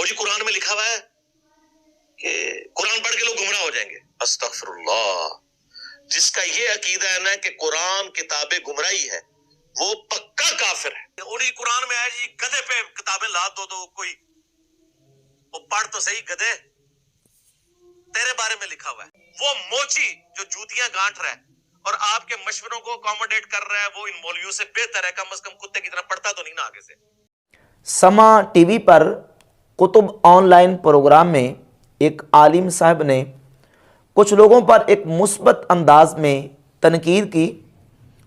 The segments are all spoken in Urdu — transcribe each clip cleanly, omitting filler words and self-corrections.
جی قرآن میں لکھا ہوا ہے کہ قرآن پڑھ کے لوگ گمراہ ہو جائیں گے. استغفر اللہ. جس کا یہ عقیدہ ہے نا کہ قرآن کتاب گمراہی ہے وہ پکا کافر ہے. انہی قرآن میں ہے جی گدھے پہ کتابیں لاد دو تو کوئی وہ پڑھ تو صحیح گدھے تیرے بارے میں لکھا ہوا ہے. وہ موچی جو جوتیاں گانٹ رہا ہے اور آپ کے مشوروں کو اکوموڈیٹ کر رہا ہے وہ ان مولویوں سے بہتر ہے. کم از کم کتے کی طرح پڑھتا تو نہیں نا آگے سے. سما ٹی وی پر کتب آن لائن پروگرام میں ایک عالم صاحب نے کچھ لوگوں پر ایک مثبت انداز میں تنقید کی،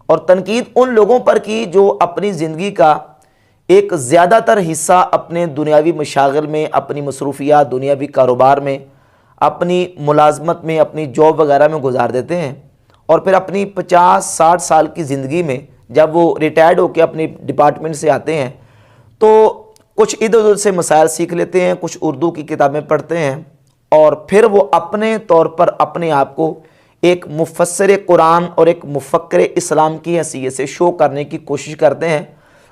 اور تنقید ان لوگوں پر کی جو اپنی زندگی کا ایک زیادہ تر حصہ اپنے دنیاوی مشاغل میں، اپنی مصروفیات، دنیاوی کاروبار میں، اپنی ملازمت میں، اپنی جاب وغیرہ میں گزار دیتے ہیں، اور پھر اپنی 50-60 سال کی زندگی میں جب وہ ریٹائرڈ ہو کے اپنی ڈپارٹمنٹ سے آتے ہیں تو کچھ ادھر ادھر سے مسائل سیکھ لیتے ہیں، کچھ اردو کی کتابیں پڑھتے ہیں، اور پھر وہ اپنے طور پر اپنے آپ کو ایک مفسر قرآن اور ایک مفکر اسلام کی حیثیت سے شو کرنے کی کوشش کرتے ہیں،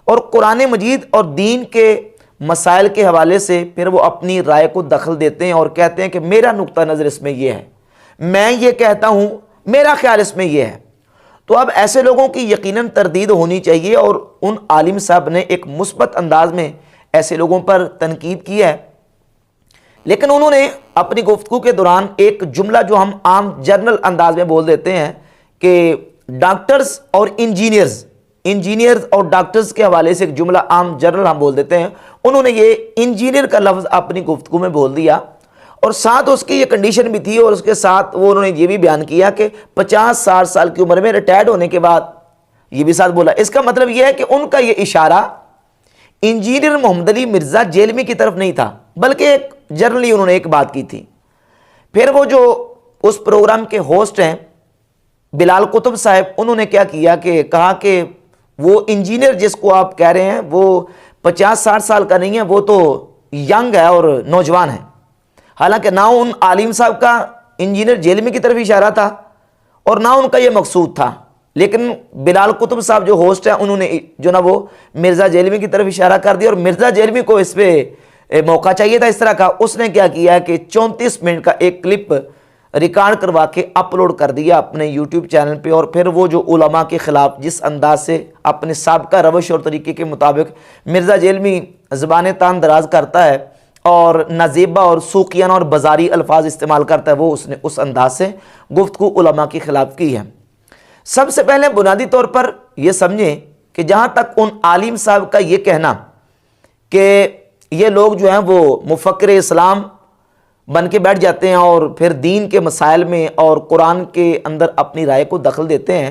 اور قرآن مجید اور دین کے مسائل کے حوالے سے پھر وہ اپنی رائے کو دخل دیتے ہیں اور کہتے ہیں کہ میرا نقطہ نظر اس میں یہ ہے، میں یہ کہتا ہوں، میرا خیال اس میں یہ ہے. تو اب ایسے لوگوں کی یقیناً تردید ہونی چاہیے، اور ان عالم صاحب نے ایک مثبت انداز میں ایسے لوگوں پر تنقید کی ہے. لیکن انہوں نے اپنی گفتگو کے دوران ایک جملہ جو ہم عام جرنل انداز میں بول دیتے ہیں کہ ڈاکٹرز اور انجینئرز اور ڈاکٹرز کے حوالے سے ایک جملہ عام جرنل ہم بول دیتے ہیں، انہوں نے یہ انجینئر کا لفظ اپنی گفتگو میں بول دیا، اور ساتھ اس کی یہ کنڈیشن بھی تھی، اور اس کے ساتھ انہوں نے یہ بھی بیان کیا کہ 50-60 سال کی عمر میں ریٹائرڈ ہونے کے بعد یہ بھی ساتھ بولا. اس کا مطلب یہ ہے کہ ان کا یہ اشارہ انجینئر محمد علی مرزا جیلمی کی طرف نہیں تھا، بلکہ ایک جرنلی انہوں نے ایک بات کی تھی. پھر وہ جو اس پروگرام کے ہوسٹ ہیں بلال قطب صاحب، انہوں نے کیا کیا کہ کہا کہ وہ انجینئر جس کو آپ کہہ رہے ہیں وہ 50-60 سال کا نہیں ہے، وہ تو ینگ ہے اور نوجوان ہے. حالانکہ نہ ان عالم صاحب کا انجینئر جیلمی کی طرف اشارہ تھا اور نہ ان کا یہ مقصود تھا، لیکن بلال قطب صاحب جو ہوسٹ ہیں انہوں نے جو نا وہ مرزا جیلمی کی طرف اشارہ کر دیا، اور مرزا جیلمی کو اس پہ موقع چاہیے تھا اس طرح کا. اس نے کیا کیا کہ 34 منٹ کا ایک کلپ ریکارڈ کروا کے اپلوڈ کر دیا اپنے یوٹیوب چینل پہ، اور پھر وہ جو علماء کے خلاف جس انداز سے اپنے سابقہ روش اور طریقے کے مطابق مرزا جیلمی زبان تان دراز کرتا ہے اور نازیبا اور سوقیانہ اور بازاری الفاظ استعمال کرتا ہے، وہ اس نے اس انداز سے گفتگو علماء کے خلاف کی ہے. سب سے پہلے بنیادی طور پر یہ سمجھیں کہ جہاں تک ان عالم صاحب کا یہ کہنا کہ یہ لوگ جو ہیں وہ مفکر اسلام بن کے بیٹھ جاتے ہیں اور پھر دین کے مسائل میں اور قرآن کے اندر اپنی رائے کو دخل دیتے ہیں،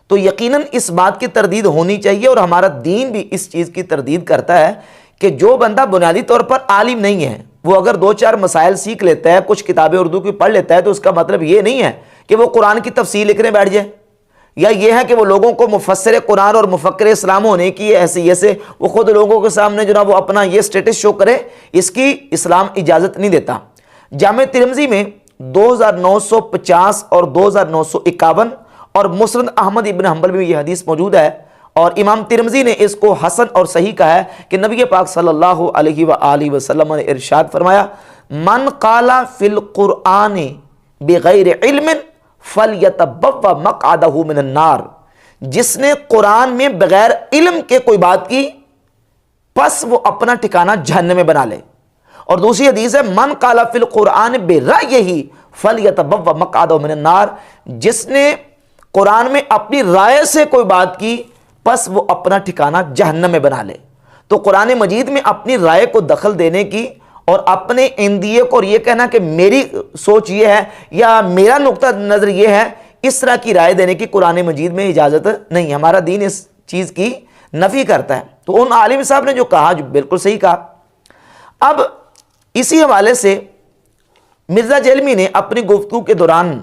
تو یقیناً اس بات کی تردید ہونی چاہیے، اور ہمارا دین بھی اس چیز کی تردید کرتا ہے کہ جو بندہ بنیادی طور پر عالم نہیں ہے وہ اگر 2-4 مسائل سیکھ لیتا ہے، کچھ کتابیں اردو کی پڑھ لیتا ہے، تو اس کا مطلب یہ نہیں ہے کہ وہ قرآن کی تفسیر لکھنے بیٹھ جائے، یا یہ ہے کہ وہ لوگوں کو مفسر قرآن اور مفکر اسلام ہونے کی حیثیت سے وہ خود لوگوں کے سامنے جو نا وہ اپنا یہ سٹیٹس شو کرے. اس کی اسلام اجازت نہیں دیتا. جامع ترمذی میں 2950 اور 2951 اور مسند احمد ابن حنبل میں یہ حدیث موجود ہے، اور امام ترمذی نے اس کو حسن اور صحیح کہا ہے کہ نبی پاک صلی اللہ علیہ وآلہ وسلم نے ارشاد فرمایا، من قال فی القرآن بغیر علم فَلْيَتَبَوَّ مَقْعَدَهُ مِنَ النَّارِ. جس نے قرآن میں بغیر علم کے کوئی بات کی پس وہ اپنا ٹھکانہ جہنم میں بنا لے. اور دوسری حدیث ہے من قال فی القرآن برأیہ فَلْيَتَبَوَّ مَقْعَدَهُ مِنَ النَّارِ. جس نے قرآن میں اپنی رائے سے کوئی بات کی پس وہ اپنا ٹھکانہ جہنم میں بنا لے. تو قرآن مجید میں اپنی رائے کو دخل دینے کی اور اپنے اندیے کو اور یہ کہنا کہ میری سوچ یہ ہے یا میرا نقطہ نظر یہ ہے، اس طرح کی رائے دینے کی قرآن مجید میں اجازت نہیں. ہمارا دین اس چیز کی نفی کرتا ہے. تو ان عالم صاحب نے جو کہا جو بالکل صحیح کہا. اب اسی حوالے سے مرزا جیلمی نے اپنی گفتگو کے دوران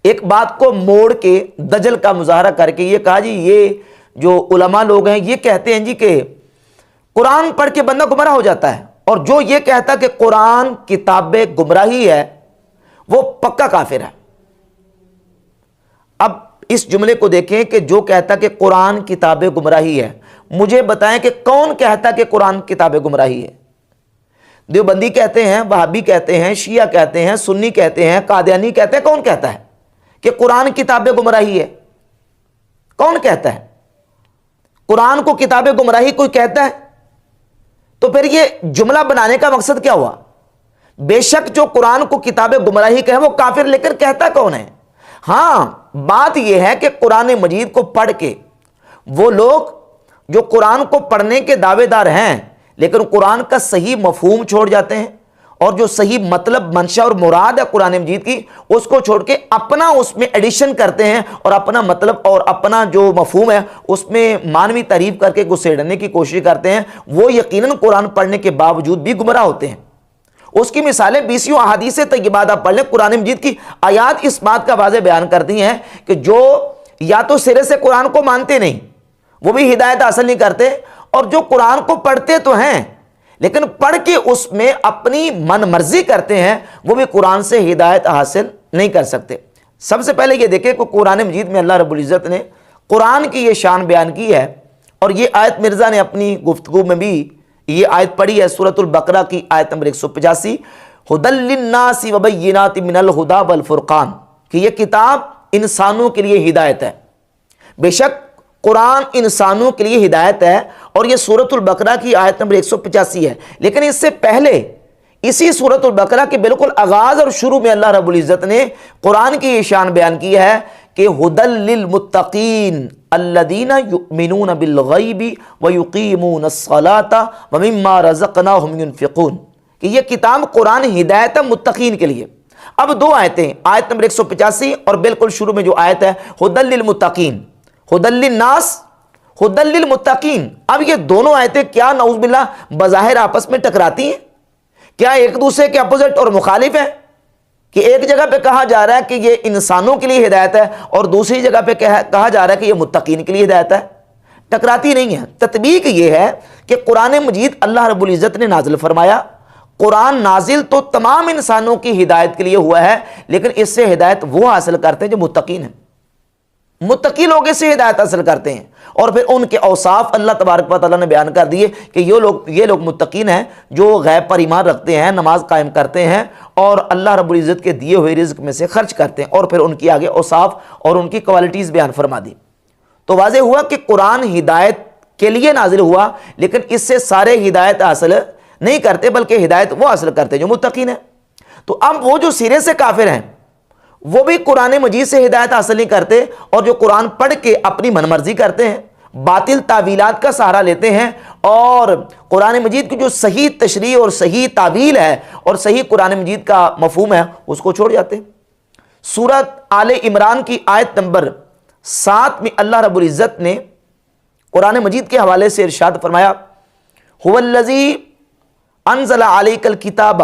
ایک بات کو موڑ کے دجل کا مظاہرہ کر کے یہ کہا، جی یہ جو علماء لوگ ہیں یہ کہتے ہیں جی کہ قرآن پڑھ کے بندہ گمراہ ہو جاتا ہے، اور جو یہ کہتا کہ قرآن کتاب گمراہی ہے وہ پکا کافر ہے. اب اس جملے کو دیکھیں کہ جو کہتا کہ قرآن کتاب گمراہی ہے، مجھے بتائیں کہ کون کہتا کہ قرآن کتاب گمراہی ہے؟ دیوبندی کہتے ہیں، وہابی کہتے ہیں، شیعہ کہتے ہیں، سنی کہتے ہیں، قادیانی کہتے ہیں، کون کہتا ہے کہ قرآن کتاب گمراہی ہے؟ کون کہتا ہے؟ قرآن کو کتاب گمراہی کوئی کہتا ہے؟ تو پھر یہ جملہ بنانے کا مقصد کیا ہوا؟ بے شک جو قرآن کو کتاب گمراہی کہے وہ کافر، لیکن کہتا کون ہے؟ ہاں، بات یہ ہے کہ قرآن مجید کو پڑھ کے وہ لوگ جو قرآن کو پڑھنے کے دعوے دار ہیں لیکن قرآن کا صحیح مفہوم چھوڑ جاتے ہیں، اور جو صحیح مطلب، منشا اور مراد ہے قرآن مجید کی، اس کو چھوڑ کے اپنا اس میں ایڈیشن کرتے ہیں اور اپنا مطلب اور اپنا جو مفہوم ہے اس میں مانوی تعریف کر کے گھسیڑنے کی کوشش کرتے ہیں، وہ یقیناً قرآن پڑھنے کے باوجود بھی گمراہ ہوتے ہیں۔ اس کی مثالیں 20 احادیث طیبات آپ پڑھ لیں، قرآن مجید کی آیات اس بات کا واضح بیان کرتی ہیں کہ جو یا تو سرے سے قرآن کو مانتے نہیں، وہ بھی ہدایت حاصل نہیں کرتے، اور جو قرآن کو پڑھتے تو ہیں لیکن پڑھ کے اس میں اپنی من مرضی کرتے ہیں، وہ بھی قرآن سے ہدایت حاصل نہیں کر سکتے۔ سب سے پہلے یہ دیکھیں کہ قرآن مجید میں اللہ رب العزت نے قرآن کی یہ شان بیان کی ہے، اور یہ آیت مرزا نے اپنی گفتگو میں بھی یہ آیت پڑھی ہے، سورۃ البقرہ کی آیت نمبر 185، ھدی للناس وبینات من الھدی والفرقان، کہ یہ کتاب انسانوں کے لیے ہدایت ہے۔ بے شک قرآن انسانوں کے لیے ہدایت ہے، اور یہ سورۃ البقرہ کی آیت نمبر 185 ہے۔ لیکن اس سے پہلے اسی سورۃ البقرہ کے بالکل آغاز اور شروع میں اللہ رب العزت نے قرآن کی یہ شان بیان کی ہے کہ ھدی للمتقین الذین یؤمنون بالغیب ویقیمون الصلاۃ ومما رزقناہم ینفقون، کہ یہ کتاب قرآن ہدایت ہے متقین کے لیے۔ اب دو آیتیں، آیت نمبر 185 اور بالکل شروع میں جو آیت ہے ھدی للمتقین، ھدی للناس، ھدی للمتقین، اب یہ دونوں آیتیں کیا نعوذ باللہ بظاہر آپس میں ٹکراتی ہیں؟ کیا ایک دوسرے کے اپوزٹ اور مخالف ہیں؟ کہ ایک جگہ پہ کہا جا رہا ہے کہ یہ انسانوں کے لیے ہدایت ہے اور دوسری جگہ پہ کہا جا رہا ہے کہ یہ متقین کے لیے ہدایت ہے؟ ٹکراتی نہیں ہے۔ تطبیق یہ ہے کہ قرآن مجید اللہ رب العزت نے نازل فرمایا، قرآن نازل تو تمام انسانوں کی ہدایت کے لیے ہوا ہے، لیکن اس سے ہدایت وہ حاصل کرتے ہیں جو متقین ہیں۔ متقی لوگ اس سے ہدایت حاصل کرتے ہیں، اور پھر ان کے اوصاف اللہ تبارک و تعالیٰ نے بیان کر دیے کہ یہ لوگ متقین ہیں جو غیب پر ایمان رکھتے ہیں، نماز قائم کرتے ہیں اور اللہ رب العزت کے دیے ہوئے رزق میں سے خرچ کرتے ہیں، اور پھر ان کی آگے اوصاف اور ان کی کوالٹیز بیان فرما دی۔ تو واضح ہوا کہ قرآن ہدایت کے لیے نازل ہوا، لیکن اس سے سارے ہدایت حاصل نہیں کرتے، بلکہ ہدایت وہ حاصل کرتے جو متقین ہیں۔ تو اب وہ جو سرے سے کافر ہیں وہ بھی قرآن مجید سے ہدایت حاصل نہیں کرتے، اور جو قرآن پڑھ کے اپنی من مرضی کرتے ہیں، باطل تعویلات کا سہارا لیتے ہیں، اور قرآن مجید کی جو صحیح تشریح اور صحیح تعویل ہے اور صحیح قرآن مجید کا مفہوم ہے اس کو چھوڑ جاتے ہیں۔ سورۃ آل عمران کی آیت نمبر 7 میں اللہ رب العزت نے قرآن مجید کے حوالے سے ارشاد فرمایا، هو الذی انزل علیک الکتاب،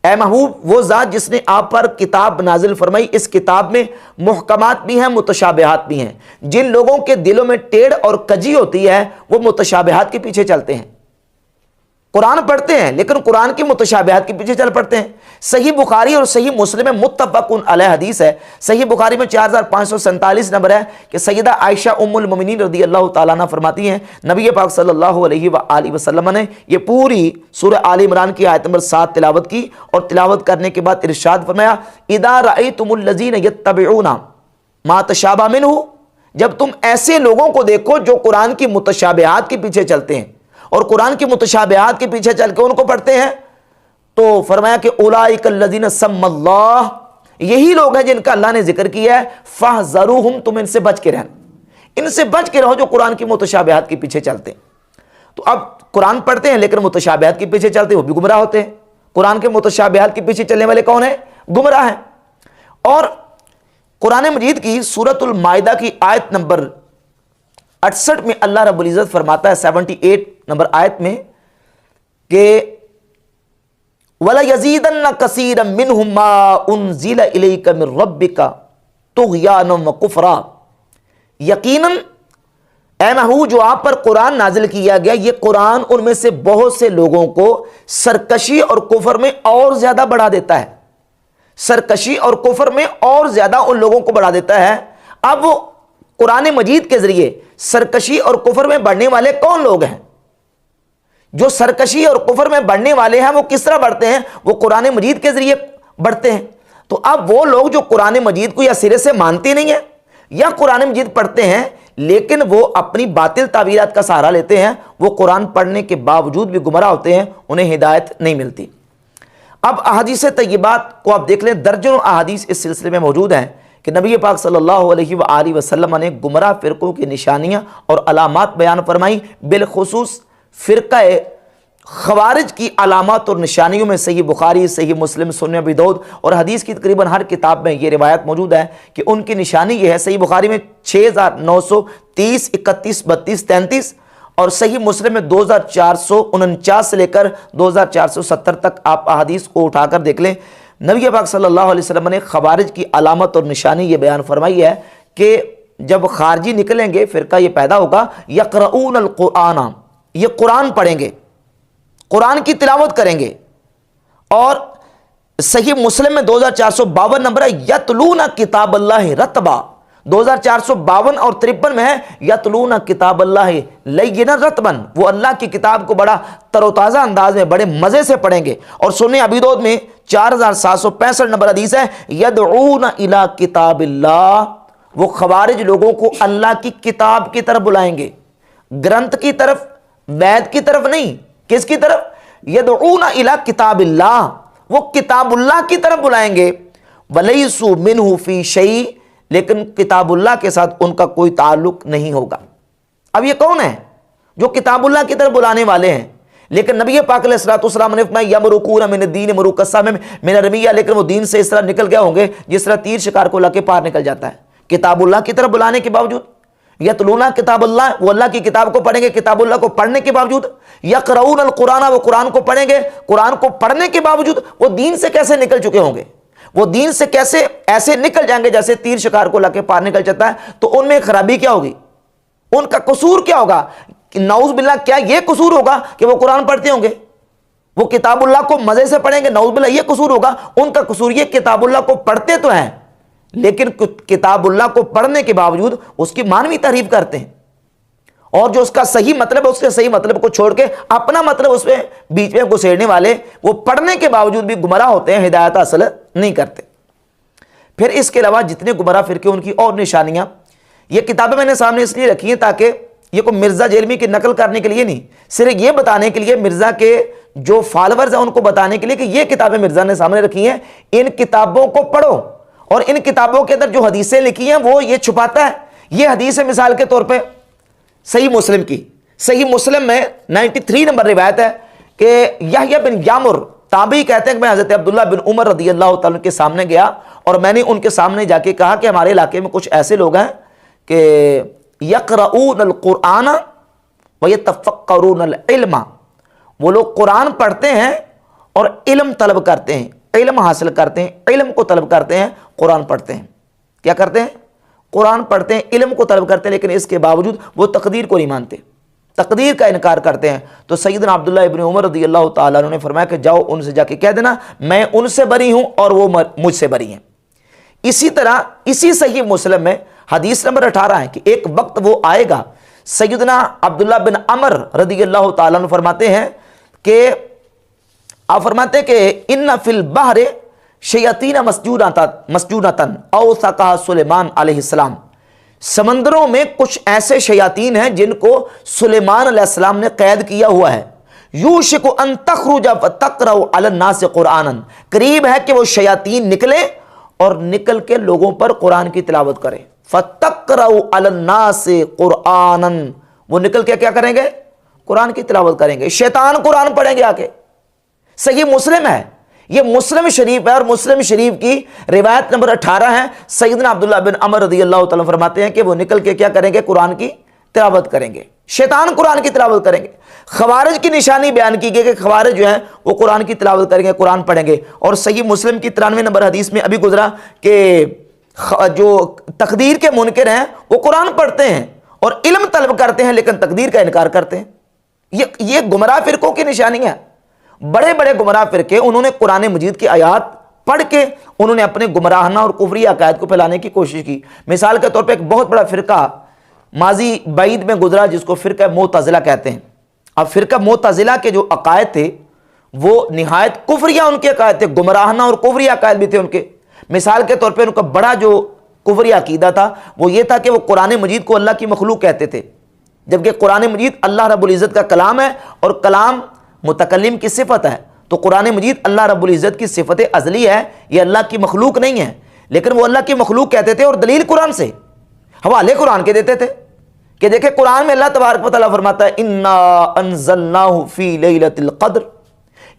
اے محبوب وہ ذات جس نے آپ پر کتاب نازل فرمائی، اس کتاب میں محکمات بھی ہیں، متشابہات بھی ہیں۔ جن لوگوں کے دلوں میں ٹیڑھ اور کجی ہوتی ہے وہ متشابہات کے پیچھے چلتے ہیں، قرآن پڑھتے ہیں لیکن قرآن کی متشابہات کے پیچھے چل پڑتے ہیں۔ صحیح بخاری اور صحیح مسلم میں متفق علیہ حدیث ہے، صحیح بخاری میں 4547 نمبر ہے کہ سیدہ عائشہ ام المومنین رضی اللہ تعالیٰ عنہ فرماتی ہیں نبی پاک صلی اللہ علیہ وآلہ وسلم نے یہ پوری سورہ آل عمران کی آیت نمبر 7 تلاوت کی، اور تلاوت کرنے کے بعد ارشاد فرمایا، اذا رأیتم الذین یتبعون ما تشابہ منہ، جب تم ایسے لوگوں کو دیکھو جو قرآن کی متشابہات کے پیچھے چلتے ہیں اور قرآن کی متشابہات کے پیچھے چل کے ان کو پڑھتے ہیں، تو فرمایا کہ اولئک الذین سمی اللہ، یہی لوگ ہیں جن کا اللہ نے ذکر کیا ہے، فاحذروہم، تم ان سے بچ کے رہنا، ان سے بچ کے رہو جو قرآن کی متشابہات کے پیچھے چلتے ہیں۔ تو اب قرآن پڑھتے ہیں لیکن متشابہات کے پیچھے چلتے ہیں، وہ بھی گمراہ ہوتے ہیں۔ قرآن کے متشابہات کے پیچھے چلنے والے کون ہیں؟ گمراہ ہیں۔ اور قرآن مجید کی سورۃ المائدہ کی آیت نمبر 68 میں اللہ رب العزت فرماتا ہے 78 نمبر آیت میں کہ وَلَيَزِيدَنَّ كَثِيرًا مِّنْهُمْ مَا أُنزِلَ إِلَيْكَ مِن رَّبِّكَ طُغْيَانًا وَكُفْرًا، یقیناً اے محبوب جو آپ پر قرآن نازل کیا گیا، یہ قرآن ان میں سے بہت سے لوگوں کو سرکشی اور کفر میں اور زیادہ بڑھا دیتا ہے، سرکشی اور کفر میں اور زیادہ ان لوگوں کو بڑھا دیتا ہے۔ اب وہ قرآن مجید کے ذریعے سرکشی اور کفر میں بڑھنے والے کون لوگ ہیں؟ جو سرکشی اور کفر میں بڑھنے والے ہیں وہ کس طرح بڑھتے ہیں؟ وہ قرآن مجید کے ذریعے بڑھتے ہیں۔ تو اب وہ لوگ جو قرآن مجید کو یا سرے سے مانتے نہیں ہیں یا قرآن مجید پڑھتے ہیں لیکن وہ اپنی باطل تعبیرات کا سہارا لیتے ہیں، وہ قرآن پڑھنے کے باوجود بھی گمراہ ہوتے ہیں، انہیں ہدایت نہیں ملتی۔ اب احادیث طیبات کو آپ دیکھ لیں، درجنوں احادیث اس سلسلے میں موجود ہیں کہ نبی پاک صلی اللہ علیہ وآلہ وسلم نے گمراہ فرقوں کی نشانیاں اور علامات بیان فرمائی، بالخصوص فرقہ خوارج کی علامات اور نشانیوں میں صحیح بخاری، صحیح مسلم، سنن ابی داؤد اور حدیث کی تقریباً ہر کتاب میں یہ روایت موجود ہے کہ ان کی نشانی یہ ہے۔ صحیح بخاری میں 6930، 31، 32، 33 اور صحیح مسلم میں 2449 سے لے کر 2470 تک آپ احادیث کو اٹھا کر دیکھ لیں۔ نبی پاک صلی اللہ علیہ وسلم نے خوارج کی علامت اور نشانی یہ بیان فرمائی ہے کہ جب خارجی نکلیں گے فرقہ یہ پیدا ہوگا، یقرؤون القرآن، یہ قرآن پڑھیں گے، قرآن کی تلاوت کریں گے، اور صحیح مسلم میں 2452 نمبر ہے یتلون کتاب اللہ رتبا، 2452 اور 53 میں ہے یتلون کتاب اللہ لینا رتبن، وہ اللہ کی کتاب کو بڑا تر و تازہ انداز میں بڑے مزے سے پڑھیں گے۔ اور سنن ابی داؤد میں 4765 نمبر حدیث ہے یدعون الی کتاب اللہ، وہ خوارج لوگوں کو اللہ کی کتاب کی طرف بلائیں گے، گرنتھ کی طرف، وید کی طرف نہیں، کس کی طرف؟ یدعون الی کتاب اللہ، وہ کتاب اللہ کی طرف بلائیں گے، ولیسوا منہ فی شیء، لیکن کتاب اللہ کے ساتھ ان کا کوئی تعلق نہیں ہوگا۔ اب یہ کون ہے جو کتاب اللہ کی طرف بلانے والے ہیں؟ لیکن نبی پاک علیہ الصلوۃ والسلام نے فرمایا یمرقون من الدین مروق السهم من الرمیہ، لیکن وہ دین سے اس طرح نکل گئے ہوں گے جس طرح تیر شکار کو لے کے پار نکل جاتا ہے۔ کتاب اللہ کی طرف بلانے کے باوجود، یتلون کتاب اللہ، وہ اللہ کی کتاب کو پڑھیں گے، کتاب اللہ کو پڑھنے کے باوجود، یقرؤون القرآن، وہ قرآن کو پڑھیں گے، قرآن کو پڑھنے کے باوجود وہ دین سے کیسے نکل چکے ہوں گے؟ وہ دین سے کیسے ایسے نکل جائیں گے جیسے تیر شکار کو لے کے پار نکل جاتا ہے؟ تو ان میں خرابی کیا ہوگی؟ ان کا قصور کیا ہوگا؟ نعوذ باللہ، کیا یہ قصور ہوگا کہ وہ قرآن پڑھتے ہوں گے، وہ کتاب اللہ کو مزے سے پڑھیں گے؟ نعوذ باللہ یہ قصور ہوگا۔ ان کا قصور یہ کتاب اللہ کو پڑھتے تو ہیں لیکن کتاب اللہ کو پڑھنے کے باوجود اس کی معنوی تعریف کرتے ہیں، اور جو اس کا صحیح مطلب ہے اس کے صحیح مطلب کو چھوڑ کے اپنا مطلب اس میں بیچ میں گھسیڑنے والے، وہ پڑھنے کے باوجود بھی گمراہ ہوتے ہیں، ہدایت حاصل نہیں کرتے۔ پھر اس کے علاوہ جتنے گمراہ فرقے ان کی اور نشانیاں، یہ کتابیں میں نے سامنے اس لیے رکھی ہیں تاکہ یہ کوئی مرزا جیلمی کی نقل کرنے کے لیے نہیں، صرف یہ بتانے کے لیے، مرزا کے جو فالورز ہیں ان کو بتانے کے لیے کہ یہ کتابیں مرزا نے سامنے رکھی ہیں، ان کتابوں کو پڑھو، اور ان کتابوں کے اندر جو حدیثیں لکھی ہیں وہ یہ چھپاتا ہے۔ یہ حدیث ہے مثال کے طور پہ صحیح مسلم کی، صحیح مسلم میں 93 نمبر روایت ہے کہ یحییٰ بن یامر تابعی کہتے ہیں کہ میں حضرت عبداللہ بن عمر رضی اللہ تعالیٰ کے سامنے گیا اور میں نے ان کے سامنے جا کے کہا کہ ہمارے علاقے میں کچھ ایسے لوگ ہیں کہ یقرؤون القرآن ویتفکرون العلم، وہ لوگ قرآن پڑھتے ہیں اور علم طلب کرتے ہیں، علم حاصل کرتے ہیں، علم کو طلب کرتے ہیں، قرآن پڑھتے ہیں۔ کیا کرتے ہیں؟ قرآن پڑھتے ہیں، علم کو طلب کرتے ہیں، لیکن اس کے باوجود وہ تقدیر کو نہیں مانتے، تقدیر کا انکار کرتے ہیں۔ تو سیدنا عبداللہ ابن عمر رضی اللہ تعالیٰ عنہ نے فرمایا کہ جاؤ ان سے جا کے کہہ دینا میں ان سے بری ہوں اور وہ مجھ سے بری ہیں۔ اسی طرح اسی صحیح مسلم میں حدیث نمبر 18 ہے کہ ایک وقت وہ آئے گا، سیدنا عبداللہ بن عمر رضی اللہ تعالیٰ عنہ فرماتے ہیں کہ آپ فرماتے ہیں کہ ان فی البحر شیاطین مسجونتن اوثقها سلیمان علیہ السلام، سمندروں میں کچھ ایسے شیاطین ہیں جن کو سلیمان علیہ السلام نے قید کیا ہوا ہے، یوشک ان تخرج فتقرأ علی الناس قرآنا، قریب ہے کہ وہ شیاطین نکلے اور نکل کے لوگوں پر قرآن کی تلاوت کریں، فتقرأ علی الناس قرآنا، وہ نکل کے کیا کریں گے؟ قرآن کی تلاوت کریں گے، شیطان قرآن پڑھیں گے آ کے۔ صحیح مسلم ہے، یہ مسلم شریف ہے، اور مسلم شریف کی روایت نمبر 18 ہے، سیدنا عبداللہ بن عمر رضی اللہ تعالیٰ فرماتے ہیں کہ وہ نکل کے کیا کریں گے؟ قرآن کی تلاوت کریں گے، شیطان قرآن کی تلاوت کریں گے۔ خوارج کی نشانی بیان کی گئی کہ خوارج جو ہیں وہ قرآن کی تلاوت کریں گے، قرآن پڑھیں گے، اور صحیح مسلم کی 93 نمبر حدیث میں ابھی گزرا کہ جو تقدیر کے منکر ہیں وہ قرآن پڑھتے ہیں اور علم طلب کرتے ہیں لیکن تقدیر کا انکار کرتے ہیں۔ یہ گمراہ فرقوں کی نشانی ہے۔ بڑے بڑے گمراہ فرقے انہوں نے قرآن مجید کی آیات پڑھ کے انہوں نے اپنے گمراہانہ اور کفری عقائد کو پھیلانے کی کوشش کی۔ مثال کے طور پہ ایک بہت بڑا فرقہ ماضی بعید میں گزرا جس کو فرقہ معتزلہ کہتے ہیں، اب فرقہ معتزلہ کے جو عقائد تھے وہ نہایت کفریہ ان کے عقائد تھے، گمراہانہ اور کفری عقائد بھی تھے ان کے۔ مثال کے طور پہ ان کا بڑا جو کفری عقیدہ تھا وہ یہ تھا کہ وہ قرآن مجید کو اللہ کی مخلوق کہتے تھے، جبکہ قرآن مجید اللہ رب العزت کا کلام ہے اور کلام متکلم کی صفت ہے، تو قرآن مجید اللہ رب العزت کی صفت ازلی ہے، یہ اللہ کی مخلوق نہیں ہے، لیکن وہ اللہ کی مخلوق کہتے تھے اور دلیل قرآن سے، حوالے قرآن کے دیتے تھے کہ دیکھیں قرآن میں اللہ تبارک و تعالیٰ فرماتا ہے انا انزلناہ فی لیلۃ القدر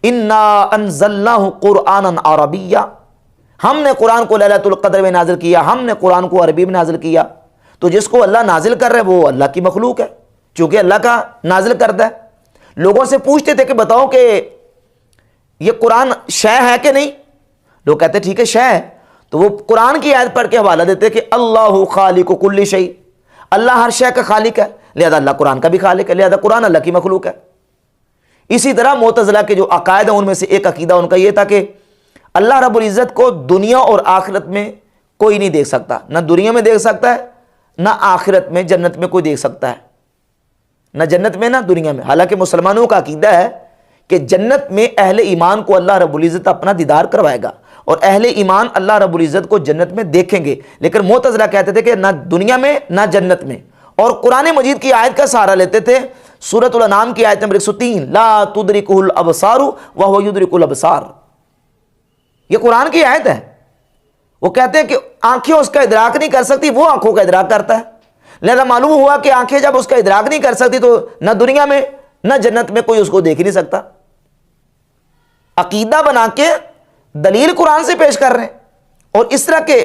انا انزلناہ قرآنا عربیا، ہم نے قرآن کو لیلۃ القدر میں نازل کیا، ہم نے قرآن کو عربی میں نازل کیا۔ تو جس کو اللہ نازل کر رہے وہ اللہ کی مخلوق ہے، چونکہ اللہ کا نازل کرتا ہے۔ لوگوں سے پوچھتے تھے کہ بتاؤ کہ یہ قرآن شے ہے کہ نہیں؟ لوگ کہتے ٹھیک ہے شے ہے، تو وہ قرآن کی آیت پڑھ کے حوالہ دیتے کہ اللہ خالق کل شیء، اللہ ہر شے کا خالق ہے، لہذا اللہ قرآن کا بھی خالق ہے، لہذا قرآن اللہ کی مخلوق ہے۔ اسی طرح معتزلہ کے جو عقائد ہیں ان میں سے ایک عقیدہ ان کا یہ تھا کہ اللہ رب العزت کو دنیا اور آخرت میں کوئی نہیں دیکھ سکتا، نہ دنیا میں دیکھ سکتا ہے نہ آخرت میں جنت میں کوئی دیکھ سکتا ہے، نہ جنت میں نہ دنیا میں۔ حالانکہ مسلمانوں کا عقیدہ ہے کہ جنت میں اہل ایمان کو اللہ رب العزت اپنا دیدار کروائے گا اور اہل ایمان اللہ رب العزت کو جنت میں دیکھیں گے، لیکن معتزلہ کہتے تھے کہ نہ دنیا میں نہ جنت میں، اور قرآن مجید کی آیت کا سہارا لیتے تھے۔ سورۃ الانعام کی آیت نمبر 103 لا تدرکہ الابصار وہو یدرک الابصار، یہ قرآن کی آیت ہے۔ وہ کہتے ہیں کہ آنکھیں اس کا ادراک نہیں کر سکتی، وہ آنکھوں کا ادراک کرتا ہے، لہذا معلوم ہوا کہ آنکھیں جب اس کا ادراک نہیں کر سکتی تو نہ دنیا میں نہ جنت میں کوئی اس کو دیکھ نہیں سکتا۔ عقیدہ بنا کے دلیل قرآن سے پیش کر رہے ہیں۔ اور اس طرح کے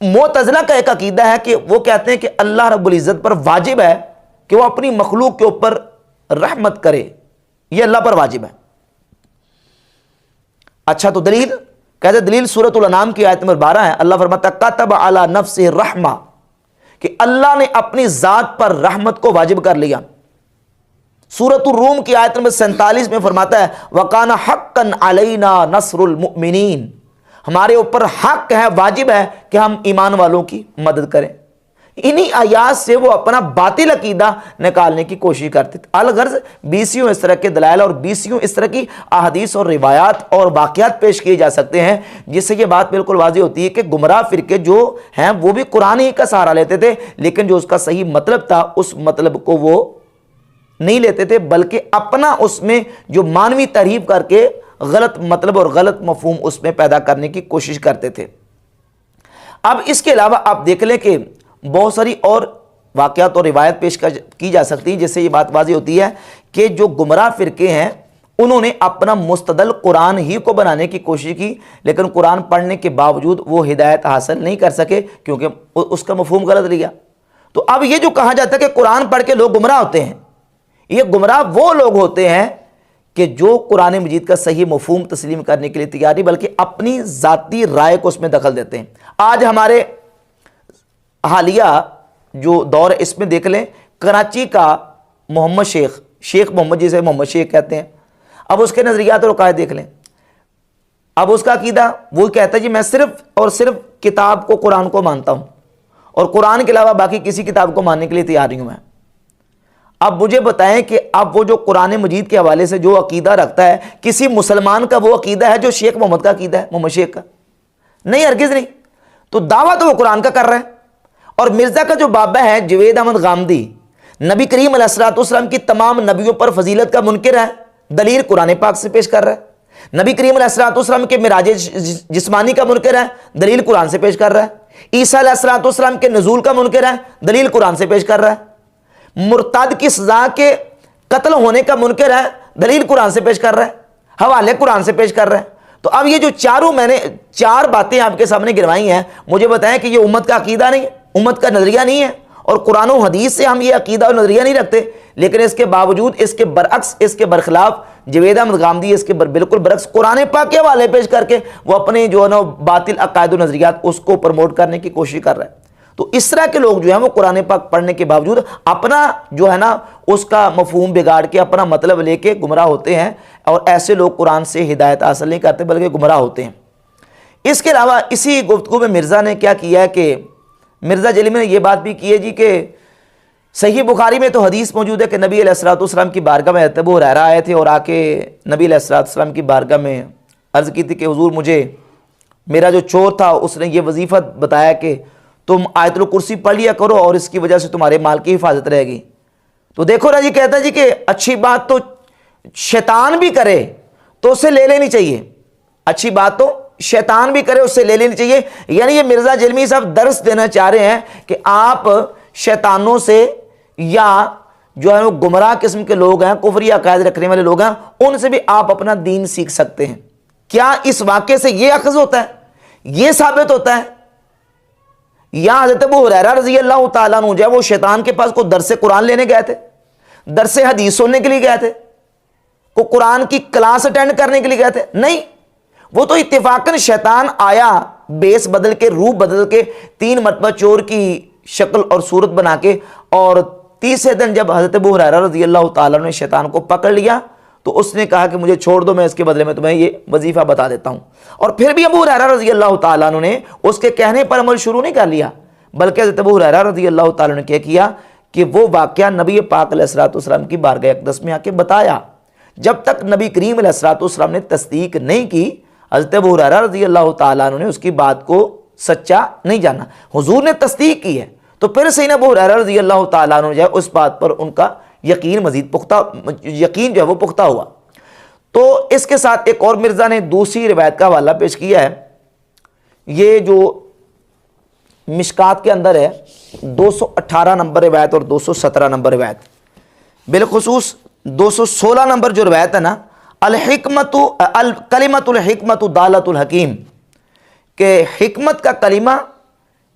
معتزلہ کا ایک عقیدہ ہے کہ وہ کہتے ہیں کہ اللہ رب العزت پر واجب ہے کہ وہ اپنی مخلوق کے اوپر رحمت کرے، یہ اللہ پر واجب ہے۔ اچھا تو دلیل کہتے ہیں دلیل سورۃ الانعام کی آیت نمبر 12 ہے، اللہ فرماتا ہے کتب علی نفسہ الرحمہ، کہ اللہ نے اپنی ذات پر رحمت کو واجب کر لیا۔ سورۃ الروم کی آیت نمبر 47 میں فرماتا ہے وَقَانَ حَقًّا عَلَيْنَا نَصْرُ الْمُؤْمِنِينَ، ہمارے اوپر حق ہے، واجب ہے کہ ہم ایمان والوں کی مدد کریں۔ انہی آیات سے وہ اپنا باطل عقیدہ نکالنے کی کوشش کرتے تھے۔ الغرض بیسیوں اس طرح کے دلائل اور بیسیوں اس طرح کی احادیث اور روایات اور واقعات پیش کیے جا سکتے ہیں جس سے یہ بات بالکل واضح ہوتی ہے کہ گمراہ فرقے جو ہیں وہ بھی قرآن ہی کا سہارا لیتے تھے، لیکن جو اس کا صحیح مطلب تھا اس مطلب کو وہ نہیں لیتے تھے، بلکہ اپنا اس میں جو مانوی تحریف کر کے غلط مطلب اور غلط مفہوم اس میں پیدا کرنے کی کوشش کرتے تھے۔ اب اس کے علاوہ آپ دیکھ لیں کہ بہت ساری اور واقعات اور روایت پیش کی جا سکتی ہیں جس سے یہ بات واضح ہوتی ہے کہ جو گمراہ فرقے ہیں انہوں نے اپنا مستدل قرآن ہی کو بنانے کی کوشش کی، لیکن قرآن پڑھنے کے باوجود وہ ہدایت حاصل نہیں کر سکے کیونکہ اس کا مفہوم غلط لیا۔ تو اب یہ جو کہا جاتا ہے کہ قرآن پڑھ کے لوگ گمراہ ہوتے ہیں، یہ گمراہ وہ لوگ ہوتے ہیں کہ جو قرآن مجید کا صحیح مفہوم تسلیم کرنے کے لیے تیار نہیں بلکہ اپنی ذاتی رائے کو اس میں دخل دیتے ہیں۔ آج ہمارے حالیہ جو دور ہے اس میں دیکھ لیں، کراچی کا محمد شیخ محمد جسے محمد شیخ کہتے ہیں، اب اس کے نظریات اور عقائد دیکھ لیں۔ اب اس کا عقیدہ وہ کہتا ہے جی میں صرف اور صرف کتاب کو قرآن کو مانتا ہوں اور قرآن کے علاوہ باقی کسی کتاب کو ماننے کے لیے تیار نہیں ہوں میں۔ اب مجھے بتائیں کہ اب وہ جو قرآن مجید کے حوالے سے جو عقیدہ رکھتا ہے کسی مسلمان کا وہ عقیدہ ہے جو شیخ محمد کا عقیدہ ہے، محمد شیخ کا؟ نہیں، ہرگز نہیں۔ تو دعویٰ تو وہ قرآن کا کر رہے ہیں۔ اور مرزا کا جو بابا ہے جوید احمد غامدی، نبی کریم علیہ الصلوۃ والسلام کی تمام نبیوں پر فضیلت کا منکر ہے، دلیل قرآن پاک سے پیش کر رہا ہے۔ نبی کریم علیہ الصلوۃ والسلام کے معراج جسمانی کا منکر ہے، دلیل قرآن سے پیش کر رہا ہے۔ عیسیٰ علیہ الصلوۃ والسلام کے نزول کا منکر ہے، دلیل قرآن سے پیش کر رہا ہے۔ مرتد کی سزا کے قتل ہونے کا منکر ہے، دلیل قرآن سے پیش کر رہا ہے، حوالے قرآن سے پیش کر رہا ہے۔ تو اب یہ جو چاروں میں نے 4 باتیں آپ کے سامنے گروائی ہیں، مجھے بتائیں کہ یہ امت کا عقیدہ نہیں ہے، امت کا نظریہ نہیں ہے، اور قرآن و حدیث سے ہم یہ عقیدہ اور نظریہ نہیں رکھتے، لیکن اس کے باوجود اس کے برعکس، اس کے برخلاف جوید احمد غامدی اس کے بالکل برعکس قرآن پاک کے حوالے پیش کر کے وہ اپنے جو ہے نا باطل عقائد و نظریات اس کو پروموٹ کرنے کی کوشش کر رہا ہے۔ تو اس طرح کے لوگ جو ہیں وہ قرآن پاک پڑھنے کے باوجود اپنا جو ہے نا اس کا مفہوم بگاڑ کے اپنا مطلب لے کے گمراہ ہوتے ہیں، اور ایسے لوگ قرآن سے ہدایت حاصل نہیں کرتے بلکہ گمراہ ہوتے ہیں۔ اس کے علاوہ اسی گفتگو میں مرزا نے کیا کیا ہے کہ مرزا جلیل نے یہ بات بھی کی ہے جی کہ صحیح بخاری میں تو حدیث موجود ہے کہ نبی علیہ الصلوۃ والسلام کی بارگاہ میں حضرت ابو ہریرہ آئے تھے اور آ کے نبی علیہ الصلوۃ والسلام کی بارگاہ میں عرض کی تھی کہ حضور مجھے میرا جو چور تھا اس نے یہ وظیفہ بتایا کہ تم آیت الکرسی پڑھ لیا کرو اور اس کی وجہ سے تمہارے مال کی حفاظت رہے گی۔ تو دیکھو نا جی، کہتا ہے جی کہ اچھی بات تو شیطان بھی کرے تو اسے لے لینی چاہیے، اچھی بات تو شیطان بھی کرے اس سے لے لینی چاہیے۔ یعنی یہ مرزا جلمی صاحب درس دینا چاہ رہے ہیں کہ آپ شیطانوں سے یا جو ہے وہ گمراہ قسم کے لوگ ہیں، کفری عقائد رکھنے والے لوگ ہیں، ان سے بھی آپ اپنا دین سیکھ سکتے ہیں۔ کیا اس واقعے سے یہ اخذ ہوتا ہے، یہ ثابت ہوتا ہے یا حضرت ابو ہریرہ رضی اللہ تعالیٰ عنہ جو ہے وہ شیطان کے پاس کو درس قرآن لینے گئے تھے، درس حدیث سننے کے لیے گئے تھے، کو قرآن کی کلاس اٹینڈ کرنے کے لیے گئے تھے؟ نہیں، وہ تو اتفاقاً شیطان آیا بیس بدل کے، روح بدل کے، 3 مرتبہ چور کی شکل اور صورت بنا کے، اور تیسرے دن جب حضرت ابو ہریرہ رضی اللہ تعالیٰ نے شیطان کو پکڑ لیا تو اس نے کہا کہ مجھے چھوڑ دو، میں اس کے بدلے میں تمہیں یہ وظیفہ بتا دیتا ہوں۔ اور پھر بھی ابو ہریرہ رضی اللہ تعالیٰ نے اس کے کہنے پر عمل شروع نہیں کر لیا، بلکہ حضرت ابو ہریرہ رضی اللہ تعالیٰ نے کیا کیا کہ وہ واقعہ نبی پاک علیہ الصلوۃ والسلام کی بارگاہ اقدس میں آ کے بتایا۔ جب تک نبی کریم علیہ الصلوۃ والسلام نے تصدیق نہیں کی، حضرت ابو ہریرہ رضی اللہ تعالیٰ نے اس کی بات کو سچا نہیں جانا۔ حضور نے تصدیق کی ہے تو پھر سیدنا ابو ہریرہ رضی اللہ تعالیٰ عنہ جو ہے اس بات پر ان کا یقین مزید پختہ، یقین جو ہے وہ پختہ ہوا۔ تو اس کے ساتھ ایک اور مرزا نے دوسری روایت کا حوالہ پیش کیا ہے، یہ جو مشکات کے اندر ہے، 218 نمبر روایت اور 217 نمبر روایت، بالخصوص 216 نمبر جو روایت ہے نا، الحکمت کلمۃ الحکمت دالۃ الحکیم، کہ حکمت کا کلمہ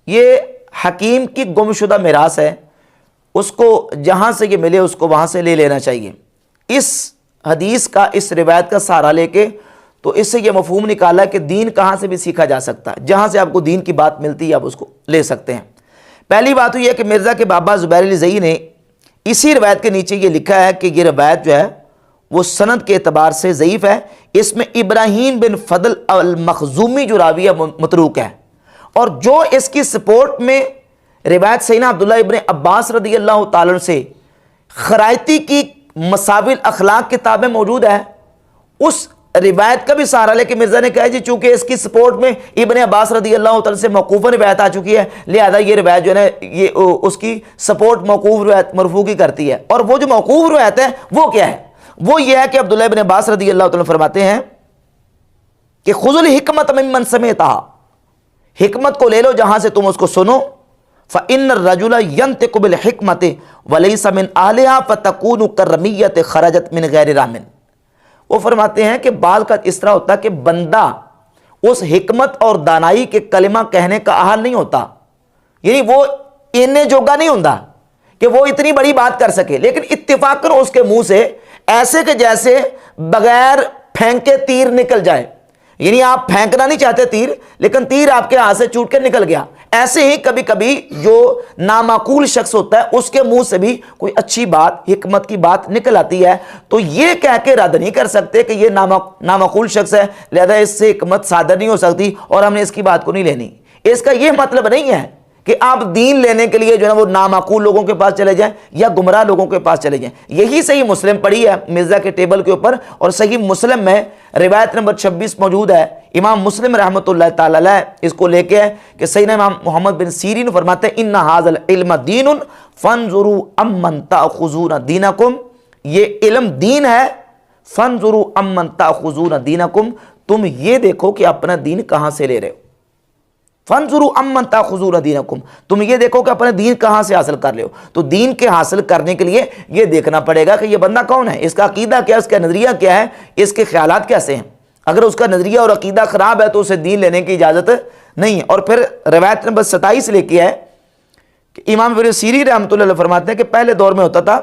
یہ حکیم کی گمشدہ میراث ہے، اس کو جہاں سے یہ ملے اس کو وہاں سے لے لینا چاہیے۔ اس حدیث کا، اس روایت کا سہارا لے کے تو اس سے یہ مفہوم نکالا کہ دین کہاں سے بھی سیکھا جا سکتا ہے، جہاں سے آپ کو دین کی بات ملتی ہے آپ اس کو لے سکتے ہیں۔ پہلی بات تو یہ کہ مرزا کے بابا زبیر علی زئی نے اسی روایت کے نیچے یہ لکھا ہے کہ یہ روایت جو ہے وہ سند کے اعتبار سے ضعیف ہے، اس میں ابراہیم بن فضل المخزومی جو راوی ہے متروک ہے، اور جو اس کی سپورٹ میں روایت سیدنا عبداللہ ابن عباس رضی اللہ تعالیٰ سے خرائطی کی مساوی الاخلاق کتابیں موجود ہے، اس روایت کا بھی سہارا لے کے مرزا نے کہا جی چونکہ اس کی سپورٹ میں ابن عباس رضی اللہ تعالیٰ سے موقوفاً روایت آ چکی ہے، لہذا یہ روایت جو ہے نا یہ اس کی سپورٹ موقوف روایت مرفوع کی کرتی ہے۔ اور وہ جو موقوف روایت ہے وہ کیا ہے؟ وہ یہ ہے کہ عبداللہ ابن عباس رضی اللہ تعالیٰ فرماتے ہیں کہ خذ الحکمت ممن سمعتها، حکمت کو لے لو جہاں سے تم اس کو سنو، فإن الرجل ينطق بالحکمت وليس من أهلها فتكون كالرمية خرجت من غیر رام۔ وہ فرماتے ہیں کہ بعض کا اس طرح ہوتا ہے کہ بندہ اس حکمت اور دانائی کے کلمہ کہنے کا اہل نہیں ہوتا، یعنی وہ اننے جوگا نہیں ہوتا کہ وہ اتنی بڑی بات کر سکے، لیکن اتفاقاً اس کے منہ سے ایسے کہ جیسے بغیر پھینکے تیر نکل جائے، یعنی آپ پھینکنا نہیں چاہتے تیر، لیکن تیر آپ کے ہاتھ سے چوٹ کے نکل گیا۔ ایسے ہی کبھی کبھی جو نامعقول شخص ہوتا ہے اس کے منہ سے بھی کوئی اچھی بات، حکمت کی بات نکل آتی ہے، تو یہ کہہ کے رد نہیں کر سکتے کہ یہ نامعقول شخص ہے لہذا اس سے حکمت صادر نہیں ہو سکتی اور ہم نے اس کی بات کو نہیں لینی۔ اس کا یہ مطلب نہیں ہے کہ آپ دین لینے کے لیے جو ہے وہ نامعقول لوگوں کے پاس چلے جائیں یا گمراہ لوگوں کے پاس چلے جائیں۔ یہی صحیح مسلم پڑھی ہے مرزا کے ٹیبل کے اوپر، اور صحیح مسلم میں روایت نمبر 26 موجود ہے، امام مسلم رحمۃ اللہ تعالی علیہ اس کو لے کے ہے کہ سیدنا امام محمد بن سیرین فرماتے ہیں ان ھذا العلم دین فانظروا امن تاخذون دینکم، یہ علم دین ہے، فانظروا امن تاخذون دینکم، تم یہ دیکھو کہ اپنا دین کہاں سے لے رہے ہو، فانظروا امن تاخذون دینکم، تم یہ دیکھو کہ اپنے دین کہاں سے حاصل کر لے ہو۔ تو دین کے حاصل کرنے کے لیے یہ دیکھنا پڑے گا کہ یہ بندہ کون ہے، اس کا عقیدہ کیا ہے، اس کا نظریہ کیا ہے، اس کے خیالات کیسے ہیں۔ اگر اس کا نظریہ اور عقیدہ خراب ہے تو اسے دین لینے کی اجازت نہیں ہے۔ اور پھر روایت نمبر 27 لے کے ہے کہ امام ابن سیرین رحمۃ اللہ علیہ فرماتے ہیں کہ پہلے دور میں ہوتا تھا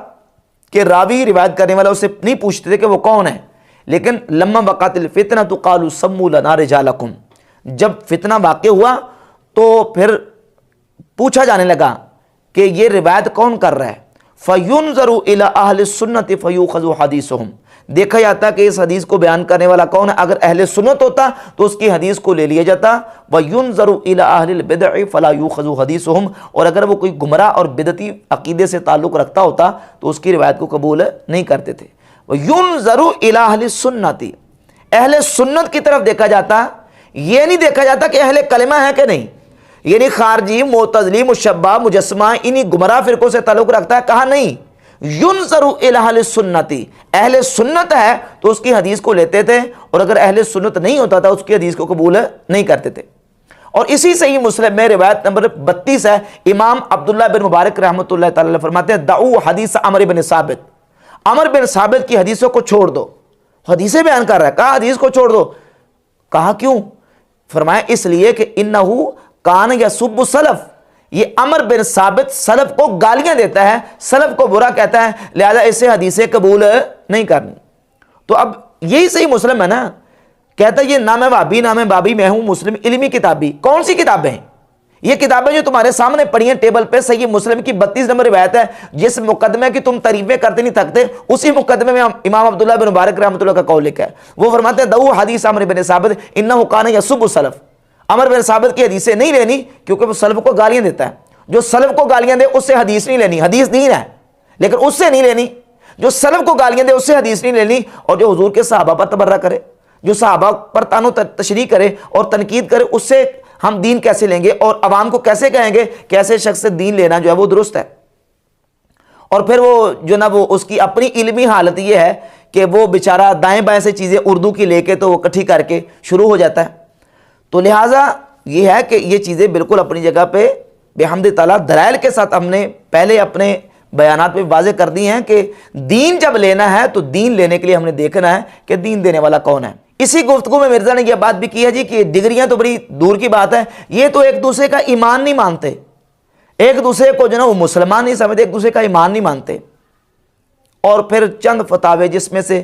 کہ راوی روایت کرنے والا اسے نہیں پوچھتے تھے کہ وہ کون ہے، لیکن لما وقعت الفتنہ قالوا سموا لنا رجالکم، جب فتنہ واقع ہوا تو پھر پوچھا جانے لگا کہ یہ روایت کون کر رہا ہے، فَيُنظَرُ إِلَىٰ أَهْلِ السُّنَّةِ فَيُؤْخَذُ حَدِيثُهُمْ، دیکھا جاتا کہ اس حدیث کو بیان کرنے والا کون ہے. اگر اہل سنت ہوتا تو اس کی حدیث کو لے لیا جاتا. وَيُنظَرُ إِلَىٰ أَهْلِ الْبِدْعِ فَلَا يُؤْخَذُ حَدِيثُهُمْ, اور اگر وہ کوئی گمراہ اور بدعتی عقیدے سے تعلق رکھتا ہوتا تو اس کی روایت کو قبول نہیں کرتے تھے. وَيُنظَرُ إِلَىٰ أَهْلِ السُنَّةِ, اہل سنت کی طرف دیکھا جاتا. یہ نہیں دیکھا جاتا کہ اہل کلمہ ہے کہ نہیں, یعنی خارجی, معتزلی, مشبہ, مجسمہ انہی گمراہ فرقوں سے تعلق رکھتا ہے. کہا نہیں, ینظر الی اہل السنت, اہل سنت ہے تو اس کی حدیث کو لیتے تھے, اور اگر اہل سنت نہیں ہوتا تھا اس کی حدیث کو قبول نہیں کرتے تھے. اور اسی صحیح مسلم میں روایت نمبر 32 ہے, امام عبداللہ بن مبارک رحمۃ اللہ تعالی علیہ فرماتے ہیں دعو حدیث عمر بن ثابت, عمر بن ثابت کی حدیثوں کو چھوڑ دو. حدیثیں بیان کر رہا ہے, کہا حدیث کو چھوڑ دو. کہا کیوں؟ فرمایا اس لیے کہ انہو کان یسب السلف, یہ عمر بن ثابت سلف کو گالیاں دیتا ہے, سلف کو برا کہتا ہے, لہذا اسے حدیثیں قبول نہیں کرنی. تو اب یہی صحیح مسلم ہے نا, کہتا ہے یہ نام وابی نام بابی میں ہوں مسلم علمی کتابی. کون سی کتابیں ہیں یہ؟ کتابیں جو تمہارے سامنے پڑھی ہیں ٹیبل پہ, صحیح مسلم کی 32 نمبر روایت ہے. جس مقدمے کی تم تعریفیں کرتے نہیں تھکتے, اسی مقدمے میں امام عبداللہ بن مبارک رحمۃ اللہ کا قول لکھا ہے. وہ فرماتے ہیں دعو حدیث عمر بن ثابت انہ کان یسب السلف, عمر بن ثابت کی حدیثیں نہیں لینی کیونکہ وہ سلف کو گالیاں دیتا ہے. جو سلف کو گالیاں دے اس سے حدیث نہیں لینی, حدیث دین ہے لیکن اس سے نہیں لینی. جو سلف کو گالیاں دے اس سے حدیث نہیں لینی. اور جو حضور کے صحابہ پر تبرہ کرے, جو صحابہ پر تانو تشریح کرے اور تنقید کرے, اس سے ہم دین کیسے لیں گے اور عوام کو کیسے کہیں گے کہ ایسے شخص سے دین لینا جو ہے وہ درست ہے. اور پھر وہ جو نا وہ اس کی اپنی علمی حالت یہ ہے کہ وہ بیچارہ دائیں بائیں سے چیزیں اردو کی لے کے تو وہ اکٹھی کر کے شروع ہو جاتا ہے. تو لہٰذا یہ ہے کہ یہ چیزیں بالکل اپنی جگہ پہ بحمد تعالیٰ دلائل کے ساتھ ہم نے پہلے اپنے بیانات میں واضح کر دی ہیں کہ دین جب لینا ہے تو دین لینے کے لیے ہم نے دیکھنا ہے کہ دین دینے والا کون ہے. اسی گفتگو میں مرزا نے یہ بات بھی کی ہے جی کہ ڈگریاں تو بڑی دور کی بات ہے, یہ تو ایک دوسرے کا ایمان نہیں مانتے, ایک دوسرے کو جو نا وہ مسلمان نہیں سمجھتے, ایک دوسرے کا ایمان نہیں مانتے. اور پھر چند فتاوے جس میں سے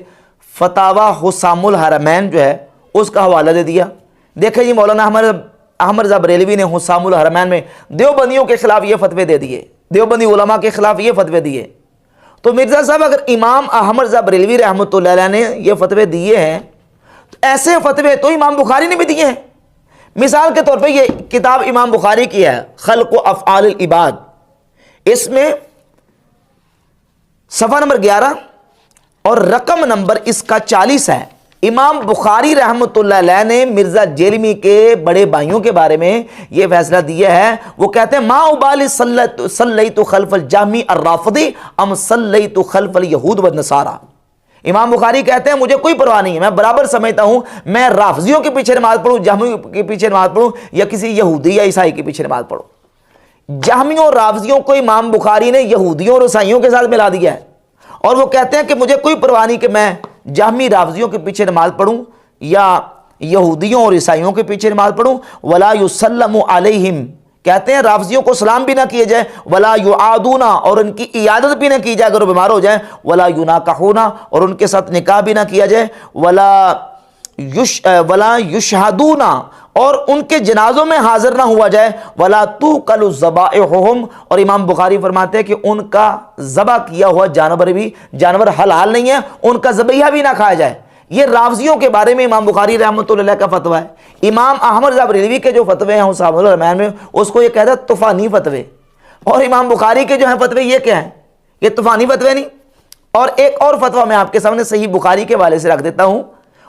فتاوی حسام الحرمین جو ہے اس کا حوالہ دے دیا. دیکھیں جی مولانا احمد رضا بریلوی نے حسام الحرمین میں دیوبندیوں کے خلاف یہ فتوے دے دیے, دیوبندی علماء کے خلاف یہ فتوے دیے. تو مرزا صاحب اگر امام احمد رضا بریلوی رحمۃ اللہ علیہ نے یہ فتوے دیے ہیں تو ایسے فتوے تو امام بخاری نے بھی دیے ہیں. مثال کے طور پہ یہ کتاب امام بخاری کی ہے خلق و افعال العباد, اس میں صفحہ نمبر 11 اور رقم نمبر اس کا 40 ہے. امام بخاری رحمۃ اللہ علیہ نے مرزا جیلمی کے بڑے بھائیوں کے بارے میں یہ فیصلہ دیا ہے. وہ کہتے ہیں ما ابالی صلیت خلف الجہمی الرافضی ام صلیت خلف الیہود والنصارى. امام بخاری کہتے ہیں مجھے کوئی پرواہ نہیں ہے, میں برابر سمجھتا ہوں میں رافضیوں کے پیچھے نماز پڑھوں, جہمیوں کے پیچھے نماز پڑھوں, یا کسی یہودی یا عیسائی کے پیچھے نماز پڑھوں. جہمیوں اور رافضیوں کو امام بخاری نے یہودیوں اور عیسائیوں کے ساتھ ملا دیا ہے. اور وہ کہتے ہیں کہ مجھے کوئی پرواہ نہیں کہ میں جہمی رافضیوں کے پیچھے نماز پڑھوں یا یہودیوں اور عیسائیوں کے پیچھے نماز پڑھوں. ولا یسلم علیہم, کہتے ہیں رافضیوں کو سلام بھی نہ کیے جائے, ولا یعادون, اور ان کی عیادت بھی نہ کی جائے اگر وہ بیمار ہو جائیں, ولا یناکحون, اور ان کے ساتھ نکاح بھی نہ کیا جائے, ولا یشہدون, اور ان کے جنازوں میں حاضر نہ ہوا جائے, ولا توکل ذبائحہم, اور امام بخاری فرماتے ہیں کہ ان کا ذبح کیا ہوا جانور حلال نہیں ہے, ان کا ذبیحہ بھی نہ کھایا جائے. یہ رافضیوں کے بارے میں امام بخاری رحمۃ اللہ کا فتویٰ ہے. امام احمد رضا بریلوی کے جو فتوے ہیں حسام الرحمن میں, اس کو یہ کہتا ہے طوفانی فتوے, اور امام بخاری کے جو ہیں فتوے یہ کیا ہیں, یہ طوفانی فتوے نہیں. اور ایک اور فتویٰ میں آپ کے سامنے صحیح بخاری کے حوالے سے رکھ دیتا ہوں,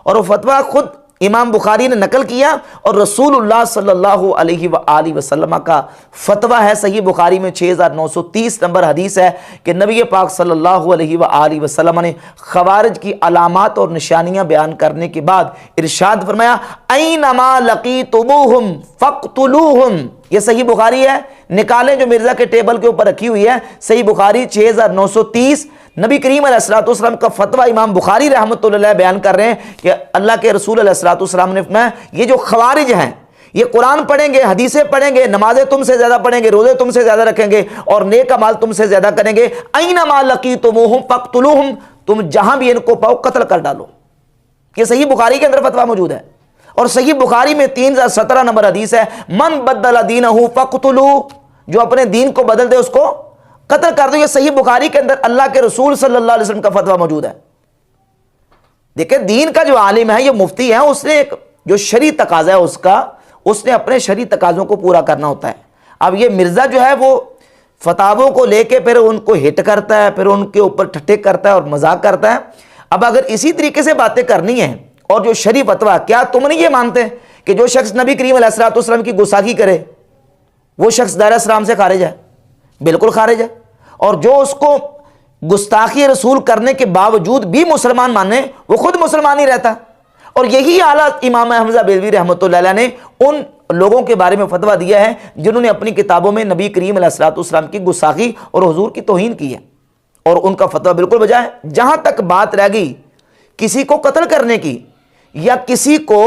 اور وہ فتویٰ خود امام بخاری نے نقل کیا اور رسول اللہ صلی اللہ علیہ وآلہ وسلم کا فتویٰ ہے. صحیح بخاری میں 6930 نمبر حدیث ہے کہ نبی پاک صلی اللہ علیہ وآلہ وسلم نے خوارج کی علامات اور نشانیاں بیان کرنے کے بعد ارشاد فرمایا اینما لقیتموہم فاقتلوہم. یہ صحیح بخاری ہے, نکالیں جو مرزا کے ٹیبل کے اوپر رکھی ہوئی ہے, صحیح بخاری 6930. نبی کریم علیہ الصلوۃ والسلام کا فتویٰ امام بخاری رحمۃ اللہ علیہ بیان کر رہے ہیں کہ اللہ کے رسول علیہ الصلوۃ والسلام نے فرمایا یہ جو خوارج ہیں یہ قرآن پڑھیں گے, حدیثیں پڑھیں گے, نمازیں تم سے زیادہ پڑھیں گے, روزے تم سے زیادہ رکھیں گے, اور نیک اعمال تم سے زیادہ کریں گے. اینما لقیتموہم فاقتلوہم, تم جہاں بھی ان کو پاؤ قتل کر ڈالو. یہ صحیح بخاری کے اندر فتویٰ موجود ہے. اور صحیح بخاری میں 3017 نمبر حدیث ہے من بدل دینہ فاقتلوہ, جو اپنے دین کو بدل دے اس کو قتل کر دو. یہ صحیح بخاری کے اندر اللہ کے رسول صلی اللہ علیہ وسلم کا فتویٰ موجود ہے. دیکھیں دین کا جو عالم ہے، یہ مفتی ہے، اس نے ایک جو شرعی تقاضا ہے اس نے اپنے شرعی تقاضوں کو پورا کرنا ہوتا ہے۔ اب یہ مرزا جو ہے وہ فتاووں کو لے کے پھر ان کو ہٹ کرتا ہے، پھر ان کے اوپر ٹھٹے کرتا ہے اور مذاق کرتا ہے۔ اب اگر اسی طریقے سے باتیں کرنی ہیں اور جو شرعی فتویٰ، کیا تم نہیں یہ مانتے کہ جو شخص نبی کریم علیہ الصلوۃ والسلام کی گستاخی کرے وہ شخص دائرہ اسلام سے خارج ہے؟ بالکل خارج ہے۔ اور جو اس کو گستاخی رسول کرنے کے باوجود بھی مسلمان مانے، وہ خود مسلمان ہی رہتا۔ اور یہی حالت امام حمزہ بریلوی رحمۃ اللہ علیہ نے ان لوگوں کے بارے میں فتویٰ دیا ہے جنہوں نے اپنی کتابوں میں نبی کریم علیہ الصلوۃ والسلام کی گستاخی اور حضور کی توہین کی ہے، اور ان کا فتویٰ بالکل بجا ہے۔ جہاں تک بات رہ گئی کسی کو قتل کرنے کی یا کسی کو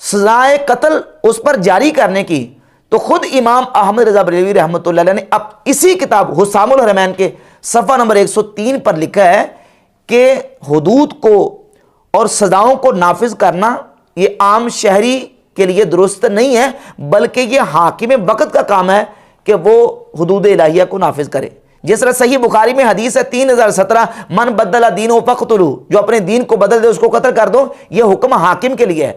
سزائے قتل اس پر جاری کرنے کی، تو خود امام احمد رضا بریلوی رحمۃ اللہ علیہ نے اب اسی کتاب حسام الحرمین کے صفحہ نمبر 103 پر لکھا ہے کہ حدود کو اور سزاؤں کو نافذ کرنا یہ عام شہری کے لیے درست نہیں ہے، بلکہ یہ حاکم وقت کا کام ہے کہ وہ حدود الہیہ کو نافذ کرے۔ جس طرح صحیح بخاری میں حدیث ہے 3017، من بدل دینہ فاقتلوہ، جو اپنے دین کو بدل دے اس کو قتل کر دو، یہ حکم حاکم کے لیے ہے۔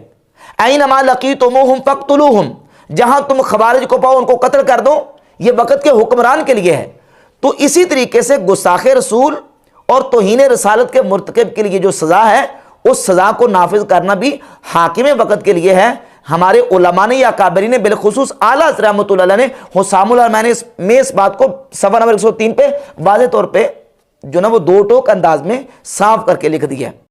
اینما لقیتموہم فاقتلوہم، جہاں تم خوارج کو پاؤ ان کو قتل کر دو، یہ وقت کے حکمران کے لیے ہے۔ تو اسی طریقے سے گستاخ رسول اور توہین رسالت کے مرتکب کے لیے جو سزا ہے، اس سزا کو نافذ کرنا بھی حاکم وقت کے لیے ہے۔ ہمارے علماء نے یا اکابرین نے بالخصوص اعلیٰ حضرت رحمۃ اللہ علیہ نے حسام الحرمین میں اس بات کو صفحہ نمبر 103 پہ واضح طور پہ جو نا وہ دو ٹوک انداز میں صاف کر کے لکھ دیا ہے۔